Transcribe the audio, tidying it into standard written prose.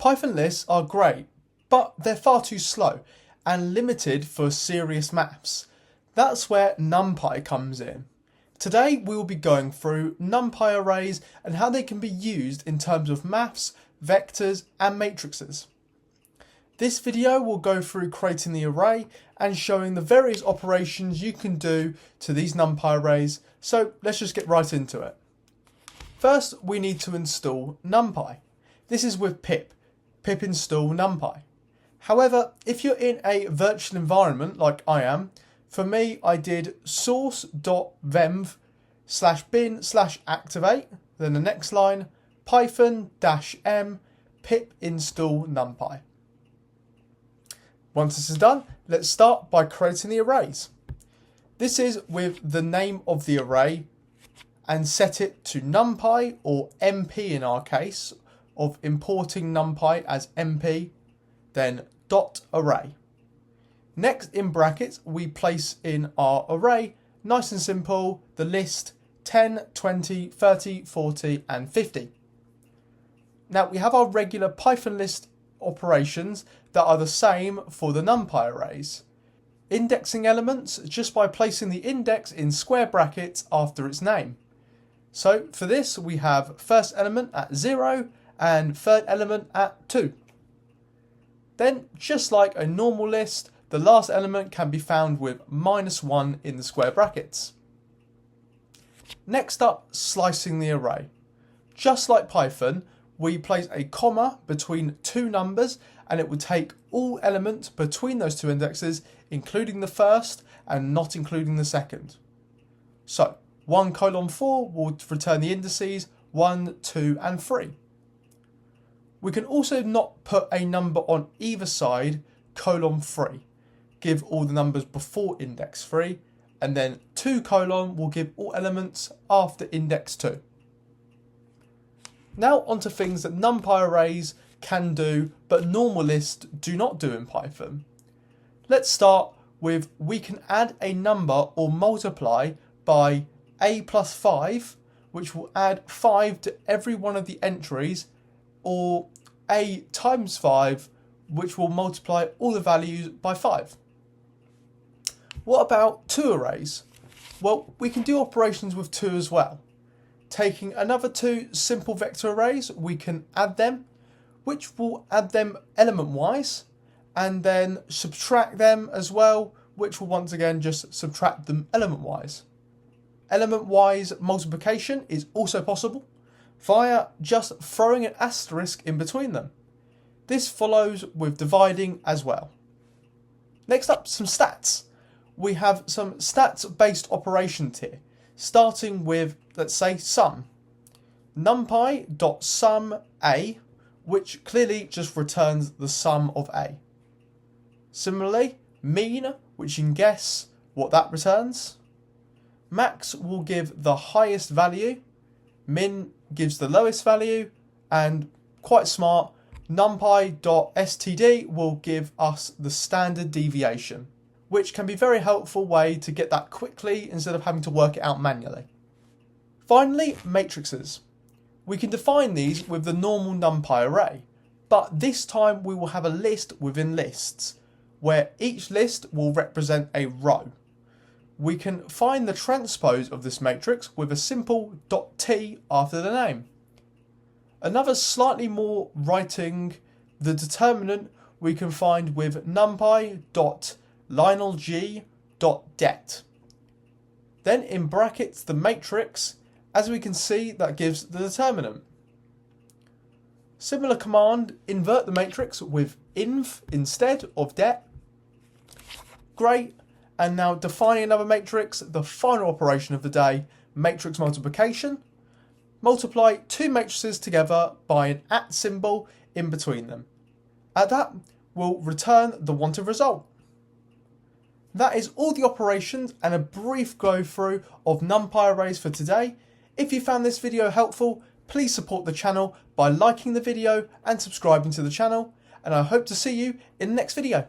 Python lists are great, but they're far too slow and limited for serious maths. That's where NumPy comes in. Today we will be going through NumPy arrays and how they can be used in terms of maths, vectors and matrices. This video will go through creating the array and showing the various operations you can do to these NumPy arrays, so let's just get right into it. First we need to install NumPy. This is with pip install NumPy. However, if you're in a virtual environment like I am, for me I did source.venv/bin/activate, then the next line python-m pip install NumPy. Once this is done, let's start by creating the arrays. This is with the name of the array and set it to NumPy or MP in our case, of importing NumPy as MP, then .array. Next, in brackets, we place in our array, nice and simple, the list 10, 20, 30, 40 and 50. Now we have our regular Python list operations that are the same for the NumPy arrays. Indexing elements just by placing the index in square brackets after its name. So for this we have first element at 0 and third element at 2. Then, just like a normal list, the last element can be found with -1 in the square brackets. Next up, slicing the array. Just like Python, we place a comma between two numbers and it will take all elements between those two indexes, including the first and not including the second. So 1:4 will return the indices 1, 2 and 3. We can also not put a number on either side, :3, give all the numbers before index 3, and then 2: will give all elements after index 2. Now onto things that NumPy arrays can do, but normal lists do not do in Python. Let's start with we can add a number or multiply by a plus 5, which will add 5 to every one of the entries, or a times 5, which will multiply all the values by 5. What about two arrays? Well, we can do operations with two as well. Taking another two simple vector arrays, we can add them, which will add them element-wise, and then subtract them as well, which will once again just subtract them element-wise. Element-wise multiplication is also possible via just throwing an asterisk in between them. This follows with dividing as well. Next up, some stats. We have some stats-based operations here, starting with, let's say, sum. NumPy.sum a, which clearly just returns the sum of a. Similarly, mean, which you can guess what that returns. Max will give the highest value, min gives the lowest value, and quite smart, NumPy.std will give us the standard deviation, which can be a very helpful way to get that quickly instead of having to work it out manually. Finally, matrices. We can define these with the normal NumPy array, but this time we will have a list within lists, where each list will represent a row. We can find the transpose of this matrix with a simple .t after the name. Another slightly more writing, the determinant we can find with numpy.lionelg.det. Then in brackets the matrix, as we can see, that gives the determinant. Similar command, invert the matrix with inv instead of det. Great. And now defining another matrix, the final operation of the day, matrix multiplication. Multiply two matrices together by an @ symbol in between them. At that, we'll return the wanted result. That is all the operations and a brief go through of NumPy arrays for today. If you found this video helpful, please support the channel by liking the video and subscribing to the channel, and I hope to see you in the next video.